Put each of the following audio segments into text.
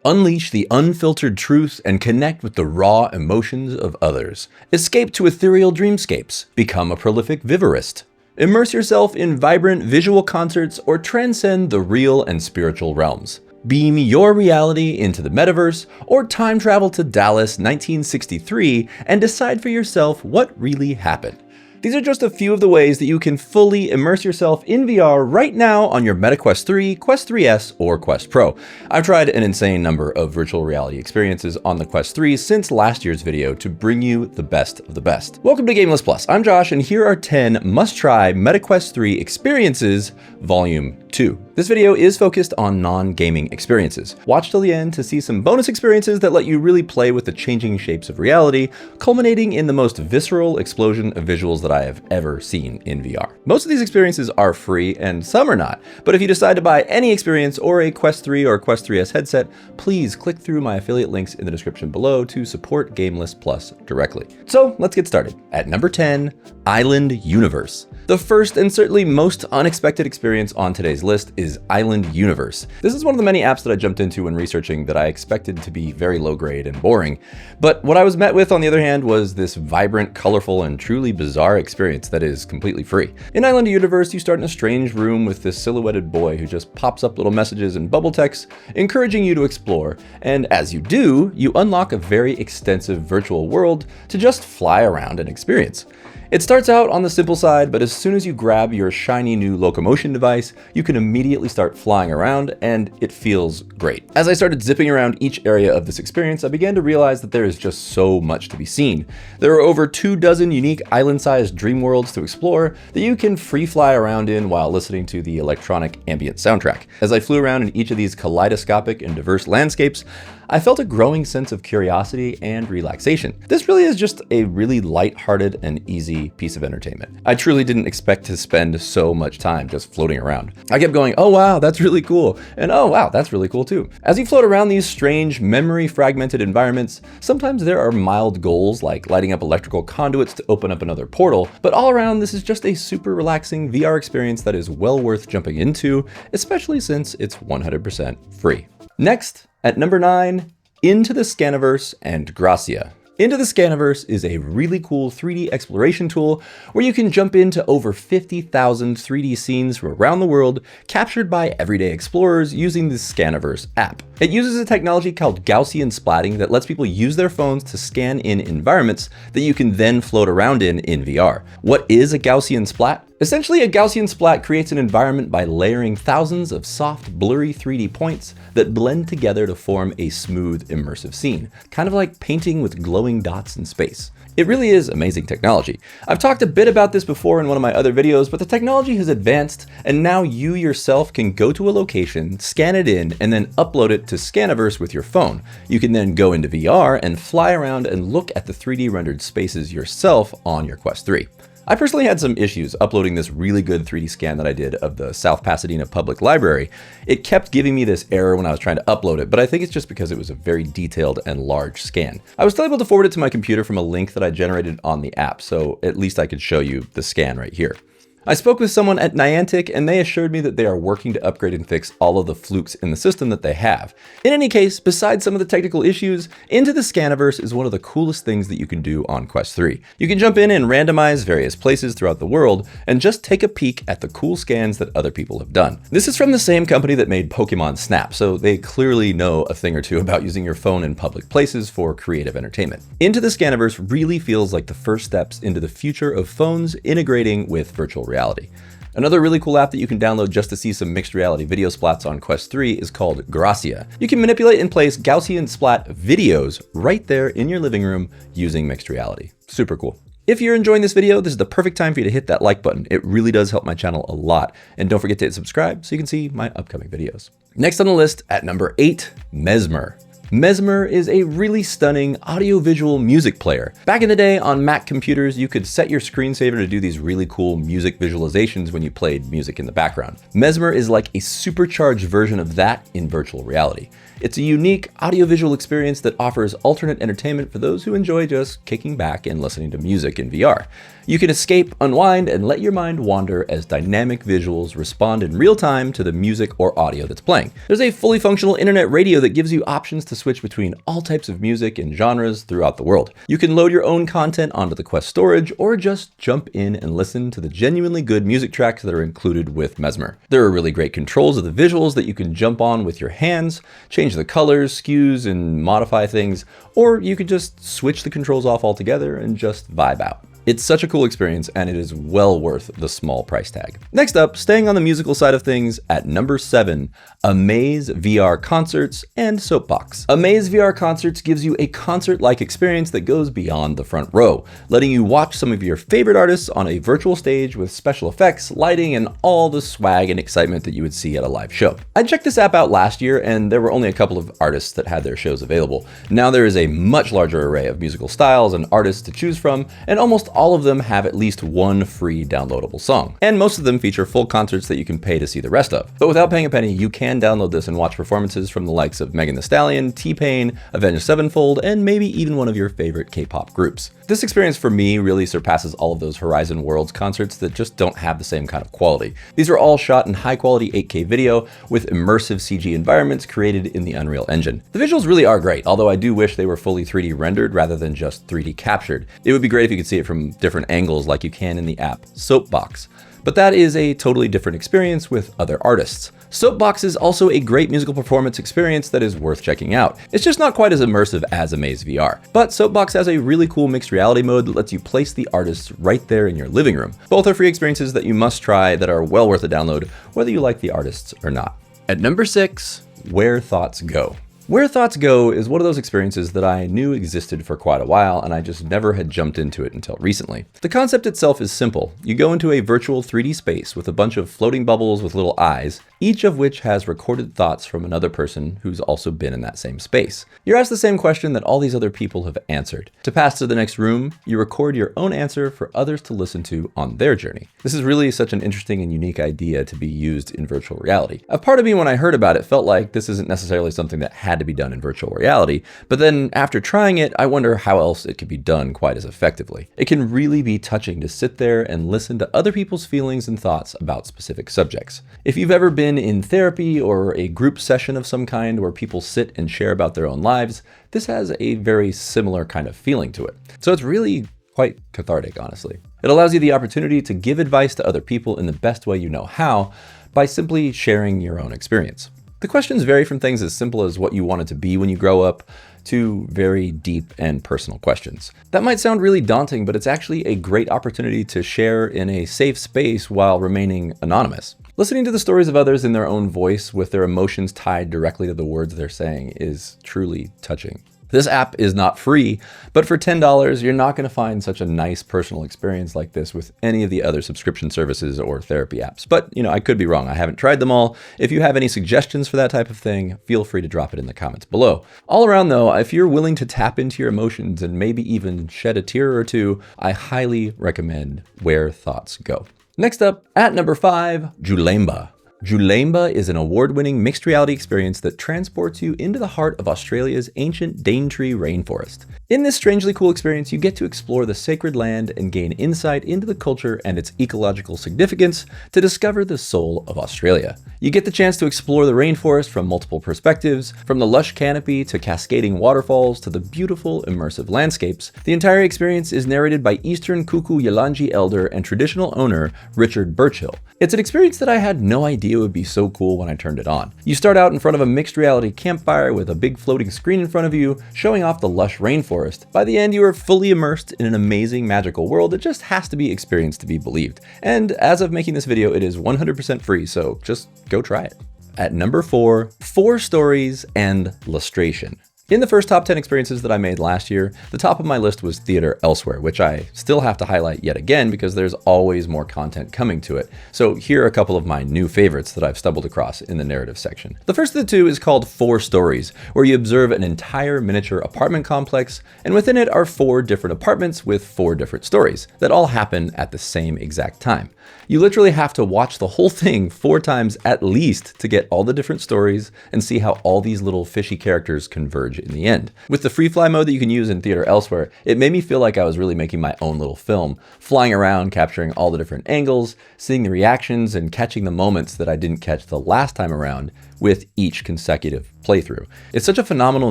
Unleash the unfiltered truth and connect with the raw emotions of others. Escape to ethereal dreamscapes. Become a prolific vivarist. Immerse yourself in vibrant visual concerts or transcend the real and spiritual realms. Beam your reality into the metaverse or time travel to Dallas 1963 and decide for yourself what really happened. These are just a few of the ways that you can fully immerse yourself in VR right now on your Meta Quest 3, Quest 3S, or Quest Pro. I've tried an insane number of virtual reality experiences on the Quest 3 since last year's video to bring you the best of the best. Welcome to GameList Plus. I'm Josh, and here are 10 must-try Meta Quest 3 experiences, Volume 2. This video is focused on non-gaming experiences. Watch till the end to see some bonus experiences that let you really play with the changing shapes of reality, culminating in the most visceral explosion of visuals that I have ever seen in VR. Most of these experiences are free and some are not, but if you decide to buy any experience or a Quest 3 or Quest 3S headset, please click through my affiliate links in the description below to support GameList Plus directly. So let's get started. At number 10, Island Universe. The first and certainly most unexpected experience on today's list is Island Universe. This is one of the many apps that I jumped into when researching that I expected to be very low grade and boring. But what I was met with, on the other hand, was this vibrant, colorful, and truly bizarre experience that is completely free. In Island Universe, you start in a strange room with this silhouetted boy who just pops up little messages and bubble text, encouraging you to explore. And as you do, you unlock a very extensive virtual world to just fly around and experience. It starts out on the simple side, but as soon as you grab your shiny new locomotion device, you can immediately start flying around, and it feels great. As I started zipping around each area of this experience, I began to realize that there is just so much to be seen. There are over 24 unique island-sized dream worlds to explore that you can free fly around in while listening to the electronic ambient soundtrack. As I flew around in each of these kaleidoscopic and diverse landscapes, I felt a growing sense of curiosity and relaxation. This really is just a really lighthearted and easy piece of entertainment. I truly didn't expect to spend so much time just floating around. I kept going, oh wow, that's really cool, and oh wow, that's really cool too. As you float around these strange, memory-fragmented environments, sometimes there are mild goals like lighting up electrical conduits to open up another portal, but all around this is just a super relaxing VR experience that is well worth jumping into, especially since it's 100% free. Next, at number 9, Into the Scaniverse and Gracia. Into the Scaniverse is a really cool 3D exploration tool where you can jump into over 50,000 3D scenes from around the world captured by everyday explorers using the Scaniverse app. It uses a technology called Gaussian splatting that lets people use their phones to scan in environments that you can then float around in VR. What is a Gaussian splat? Essentially, a Gaussian splat creates an environment by layering thousands of soft, blurry 3D points that blend together to form a smooth, immersive scene, kind of like painting with glowing dots in space. It really is amazing technology. I've talked a bit about this before in one of my other videos, but the technology has advanced, and now you yourself can go to a location, scan it in, and then upload it to Scaniverse with your phone. You can then go into VR and fly around and look at the 3D rendered spaces yourself on your Quest 3. I personally had some issues uploading this really good 3D scan that I did of the South Pasadena Public Library. It kept giving me this error when I was trying to upload it, but I think it's just because it was a very detailed and large scan. I was still able to forward it to my computer from a link that I generated on the app, so at least I could show you the scan right here. I spoke with someone at Niantic and they assured me that they are working to upgrade and fix all of the flukes in the system that they have. In any case, besides some of the technical issues, Into the Scaniverse is one of the coolest things that you can do on Quest 3. You can jump in and randomize various places throughout the world and just take a peek at the cool scans that other people have done. This is from the same company that made Pokemon Snap, so they clearly know a thing or two about using your phone in public places for creative entertainment. Into the Scaniverse really feels like the first steps into the future of phones integrating with virtual reality. Another really cool app that you can download just to see some mixed reality video splats on Quest 3 is called Gracia. You can manipulate and place Gaussian splat videos right there in your living room using mixed reality. Super cool. If you're enjoying this video, this is the perfect time for you to hit that like button. It really does help my channel a lot. And don't forget to hit subscribe so you can see my upcoming videos. Next on the list at number 8, Mezmer. Mezmer is a really stunning audiovisual music player. Back in the day on Mac computers, you could set your screensaver to do these really cool music visualizations when you played music in the background. Mezmer is like a supercharged version of that in virtual reality. It's a unique, audiovisual experience that offers alternate entertainment for those who enjoy just kicking back and listening to music in VR. You can escape, unwind, and let your mind wander as dynamic visuals respond in real time to the music or audio that's playing. There's a fully functional internet radio that gives you options to switch between all types of music and genres throughout the world. You can load your own content onto the Quest storage, or just jump in and listen to the genuinely good music tracks that are included with Mezmer. There are really great controls of the visuals that you can jump on with your hands, change the colors, skews, and modify things, or you could just switch the controls off altogether and just vibe out. It's such a cool experience, and it is well worth the small price tag. Next up, staying on the musical side of things, at number 7, Amaze VR Concerts and Soapbox. Amaze VR Concerts gives you a concert-like experience that goes beyond the front row, letting you watch some of your favorite artists on a virtual stage with special effects, lighting, and all the swag and excitement that you would see at a live show. I checked this app out last year, and there were only a couple of artists that had their shows available. Now there is a much larger array of musical styles and artists to choose from, and almost all of them have at least one free downloadable song. And most of them feature full concerts that you can pay to see the rest of. But without paying a penny, you can download this and watch performances from the likes of Megan Thee Stallion, T-Pain, Avenged Sevenfold, and maybe even one of your favorite K-pop groups. This experience for me really surpasses all of those Horizon Worlds concerts that just don't have the same kind of quality. These are all shot in high quality 8K video with immersive CG environments created in the Unreal Engine. The visuals really are great, although I do wish they were fully 3D rendered rather than just 3D captured. It would be great if you could see it from different angles like you can in the app Soapbox. But that is a totally different experience with other artists. Soapbox is also a great musical performance experience that is worth checking out. It's just not quite as immersive as Amaze VR. But Soapbox has a really cool mixed reality mode that lets you place the artists right there in your living room. Both are free experiences that you must try that are well worth a download, whether you like the artists or not. At number 6, Where Thoughts Go. Where Thoughts Go is one of those experiences that I knew existed for quite a while, and I just never had jumped into it until recently. The concept itself is simple. You go into a virtual 3D space with a bunch of floating bubbles with little eyes, each of which has recorded thoughts from another person who's also been in that same space. You're asked the same question that all these other people have answered. To pass to the next room, you record your own answer for others to listen to on their journey. This is really such an interesting and unique idea to be used in virtual reality. A part of me, when I heard about it, felt like this isn't necessarily something that had to be done in virtual reality, but then after trying it, I wonder how else it could be done quite as effectively. It can really be touching to sit there and listen to other people's feelings and thoughts about specific subjects. If you've ever been in therapy or a group session of some kind where people sit and share about their own lives, this has a very similar kind of feeling to it. So it's really quite cathartic, honestly. It allows you the opportunity to give advice to other people in the best way you know how by simply sharing your own experience. The questions vary from things as simple as what you wanted to be when you grow up to very deep and personal questions. That might sound really daunting, but it's actually a great opportunity to share in a safe space while remaining anonymous. Listening to the stories of others in their own voice with their emotions tied directly to the words they're saying is truly touching. This app is not free, but for $10, you're not going to find such a nice personal experience like this with any of the other subscription services or therapy apps. But, I could be wrong. I haven't tried them all. If you have any suggestions for that type of thing, feel free to drop it in the comments below. All around though, if you're willing to tap into your emotions and maybe even shed a tear or two, I highly recommend Where Thoughts Go. Next up, at number 5, Julaymba. Julaymba is an award-winning mixed reality experience that transports you into the heart of Australia's ancient Daintree rainforest. In this strangely cool experience, you get to explore the sacred land and gain insight into the culture and its ecological significance to discover the soul of Australia. You get the chance to explore the rainforest from multiple perspectives, from the lush canopy to cascading waterfalls to the beautiful immersive landscapes. The entire experience is narrated by Eastern Kuku Yalanji elder and traditional owner Richard Birchill. It's an experience that I had no idea would be so cool when I turned it on. You start out in front of a mixed reality campfire with a big floating screen in front of you, showing off the lush rainforest. By the end, you are fully immersed in an amazing magical world that just has to be experienced to be believed. And as of making this video, it is 100% free, so just go try it. At number 4, 4 Stories and Lustration. In the first top 10 experiences that I made last year, the top of my list was Theater Elsewhere, which I still have to highlight yet again because there's always more content coming to it. So here are a couple of my new favorites that I've stumbled across in the narrative section. The first of the two is called 4 Stories, where you observe an entire miniature apartment complex, and within it are 4 different apartments with 4 different stories that all happen at the same exact time. You literally have to watch the whole thing 4 times at least to get all the different stories and see how all these little fishy characters converge in the end. With the free fly mode that you can use in Theater Elsewhere, it made me feel like I was really making my own little film, flying around, capturing all the different angles, seeing the reactions, and catching the moments that I didn't catch the last time around with each consecutive playthrough. It's such a phenomenal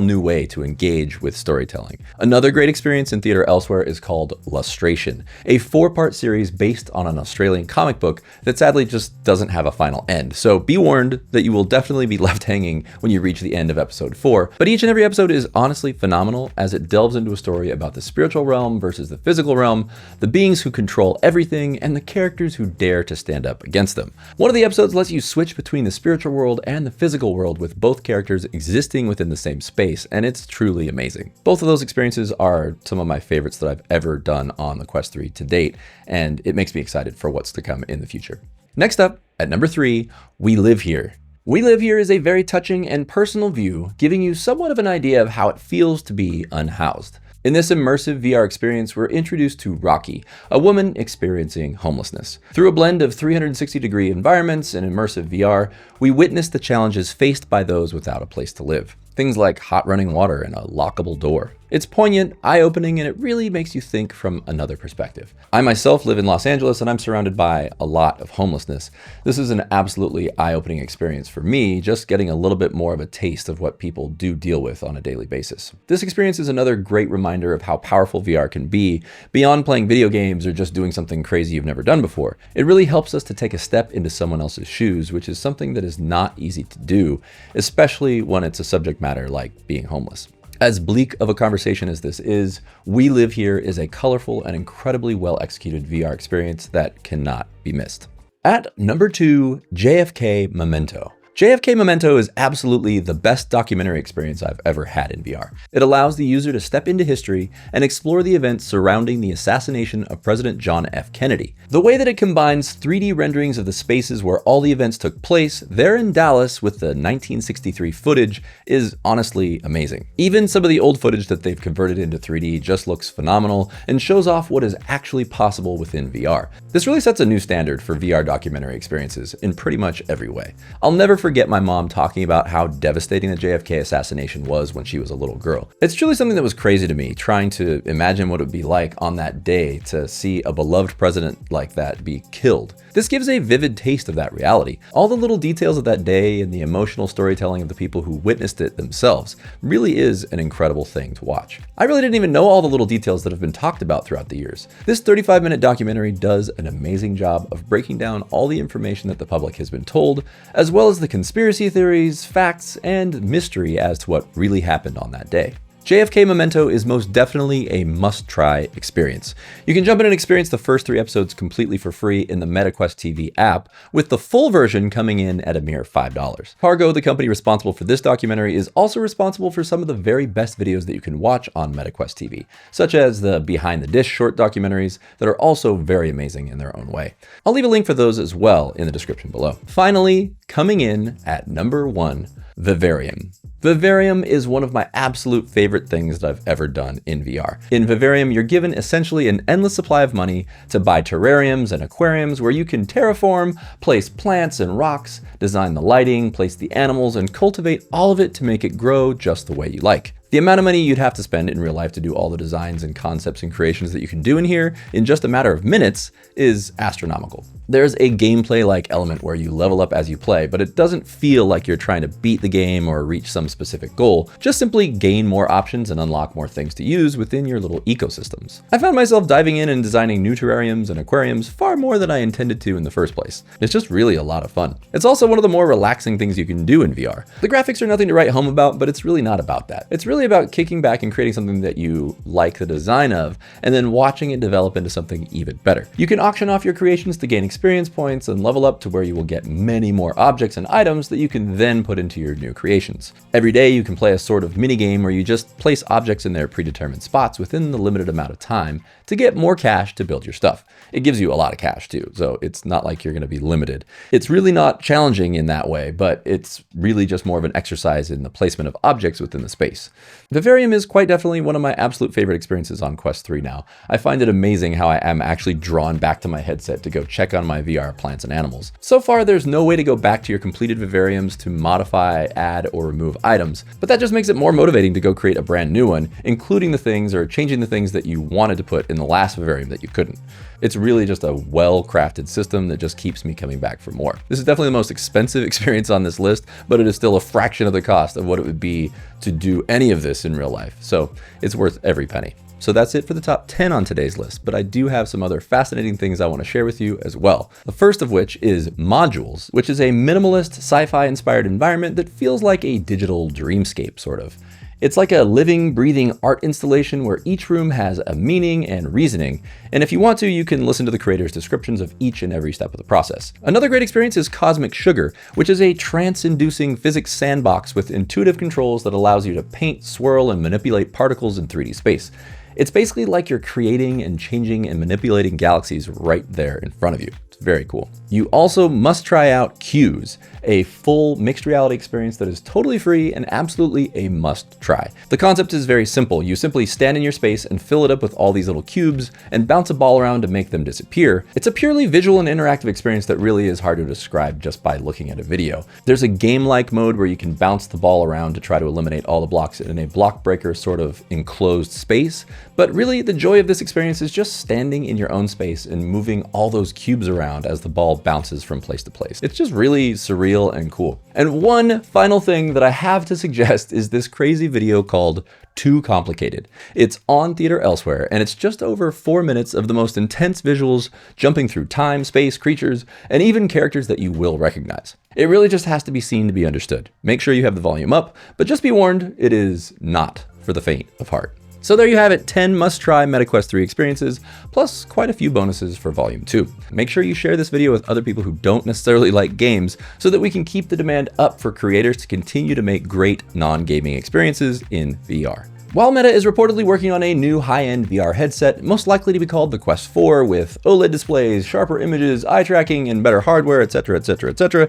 new way to engage with storytelling. Another great experience in Theater Elsewhere is called Lustration, a 4-part series based on an Australian comic book that sadly just doesn't have a final end. So be warned that you will definitely be left hanging when you reach the end of episode 4. But each and every episode is honestly phenomenal as it delves into a story about the spiritual realm versus the physical realm, the beings who control everything, and the characters who dare to stand up against them. One of the episodes lets you switch between the spiritual world and the physical world with both characters existing within the same space, and it's truly amazing. Both of those experiences are some of my favorites that I've ever done on the Quest 3 to date, and it makes me excited for what's to come in the future. Next up, at number 3, We Live Here. We Live Here is a very touching and personal view, giving you somewhat of an idea of how it feels to be unhoused. In this immersive VR experience, we're introduced to Rocky, a woman experiencing homelessness. Through a blend of 360-degree environments and immersive VR, we witness the challenges faced by those without a place to live. Things like hot running water and a lockable door. It's poignant, eye-opening, and it really makes you think from another perspective. I myself live in Los Angeles and I'm surrounded by a lot of homelessness. This is an absolutely eye-opening experience for me, just getting a little bit more of a taste of what people do deal with on a daily basis. This experience is another great reminder of how powerful VR can be, beyond playing video games or just doing something crazy you've never done before. It really helps us to take a step into someone else's shoes, which is something that is not easy to do, especially when it's a subject matter like being homeless. As bleak of a conversation as this is, We Live Here is a colorful and incredibly well executed VR experience that cannot be missed. At number 2, JFK Memento. JFK Memento is absolutely the best documentary experience I've ever had in VR. It allows the user to step into history and explore the events surrounding the assassination of President John F. Kennedy. The way that it combines 3D renderings of the spaces where all the events took place there in Dallas with the 1963 footage is honestly amazing. Even some of the old footage that they've converted into 3D just looks phenomenal and shows off what is actually possible within VR. This really sets a new standard for VR documentary experiences in pretty much every way. I'll never forget my mom talking about how devastating the JFK assassination was when she was a little girl. It's truly something that was crazy to me, trying to imagine what it would be like on that day to see a beloved president like that be killed. This gives a vivid taste of that reality. All the little details of that day and the emotional storytelling of the people who witnessed it themselves really is an incredible thing to watch. I really didn't even know all the little details that have been talked about throughout the years. This 35-minute documentary does an amazing job of breaking down all the information that the public has been told, as well as the conspiracy theories, facts, and mystery as to what really happened on that day. JFK Memento is most definitely a must-try experience. You can jump in and experience the first 3 episodes completely for free in the MetaQuest TV app, with the full version coming in at a mere $5. Pargo, the company responsible for this documentary, is also responsible for some of the very best videos that you can watch on MetaQuest TV, such as the Behind the Dish short documentaries that are also very amazing in their own way. I'll leave a link for those as well in the description below. Finally, coming in at number 1, Vivarium. Vivarium is one of my absolute favorite things that I've ever done in VR. In Vivarium, you're given essentially an endless supply of money to buy terrariums and aquariums where you can terraform, place plants and rocks, design the lighting, place the animals, and cultivate all of it to make it grow just the way you like. The amount of money you'd have to spend in real life to do all the designs and concepts and creations that you can do in here in just a matter of minutes is astronomical. There's a gameplay-like element where you level up as you play, but it doesn't feel like you're trying to beat the game or reach some specific goal, just simply gain more options and unlock more things to use within your little ecosystems. I found myself diving in and designing new terrariums and aquariums far more than I intended to in the first place. It's just really a lot of fun. It's also one of the more relaxing things you can do in VR. The graphics are nothing to write home about, but it's really not about that. It's really really about kicking back and creating something that you like the design of, and then watching it develop into something even better. You can auction off your creations to gain experience points and level up to where you will get many more objects and items that you can then put into your new creations. Every day you can play a sort of mini game where you just place objects in their predetermined spots within the limited amount of time to get more cash to build your stuff. It gives you a lot of cash too, so it's not like you're going to be limited. It's really not challenging in that way, but it's really just more of an exercise in the placement of objects within the space. Vivarium is quite definitely one of my absolute favorite experiences on Quest 3 now. I find it amazing how I am actually drawn back to my headset to go check on my VR plants and animals. So far, there's no way to go back to your completed Vivariums to modify, add, or remove items, but that just makes it more motivating to go create a brand new one, including the things or changing the things that you wanted to put in the last Vivarium that you couldn't. It's really just a well-crafted system that just keeps me coming back for more. This is definitely the most expensive experience on this list, but it is still a fraction of the cost of what it would be to do any of this in real life. So it's worth every penny. So that's it for the top 10 on today's list, but I do have some other fascinating things I want to share with you as well. The first of which is Modules, which is a minimalist sci-fi inspired environment that feels like a digital dreamscape, sort of. It's like a living, breathing art installation where each room has a meaning and reasoning, and if you want to, you can listen to the creators' descriptions of each and every step of the process. Another great experience is Cosmic Sugar, which is a trance-inducing physics sandbox with intuitive controls that allows you to paint, swirl, and manipulate particles in 3D space. It's basically like you're creating and changing and manipulating galaxies right there in front of you. It's very cool. You also must try out Q's, a full mixed reality experience that is totally free and absolutely a must try. The concept is very simple. You simply stand in your space and fill it up with all these little cubes and bounce a ball around to make them disappear. It's a purely visual and interactive experience that really is hard to describe just by looking at a video. There's a game-like mode where you can bounce the ball around to try to eliminate all the blocks in a block breaker sort of enclosed space. But really, the joy of this experience is just standing in your own space and moving all those cubes around as the ball bounces from place to place. It's just really surreal and cool. And one final thing that I have to suggest is this crazy video called Too Complicated. It's on Theater Elsewhere, and it's just over 4 minutes of the most intense visuals, jumping through time, space, creatures, and even characters that you will recognize. It really just has to be seen to be understood. Make sure you have the volume up, but just be warned, it is not for the faint of heart. So there you have it, 10 must-try MetaQuest 3 experiences, plus quite a few bonuses for Volume 2. Make sure you share this video with other people who don't necessarily like games so that we can keep the demand up for creators to continue to make great non-gaming experiences in VR. While Meta is reportedly working on a new high-end VR headset, most likely to be called the Quest 4 with OLED displays, sharper images, eye tracking, and better hardware, etc., etc., etc.,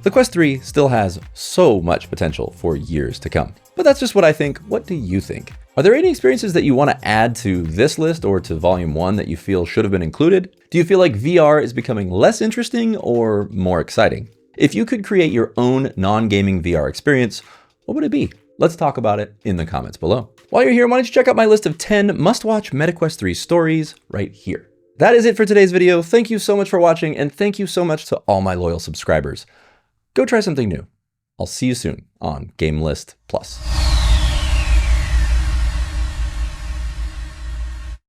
the Quest 3 still has so much potential for years to come. But that's just what I think. What do you think? Are there any experiences that you want to add to this list or to Volume 1 that you feel should have been included? Do you feel like VR is becoming less interesting or more exciting? If you could create your own non-gaming VR experience, what would it be? Let's talk about it in the comments below. While you're here, why don't you check out my list of 10 must-watch MetaQuest 3 stories right here. That is it for today's video. Thank you so much for watching, and thank you so much to all my loyal subscribers. Go try something new. I'll see you soon on GameList Plus.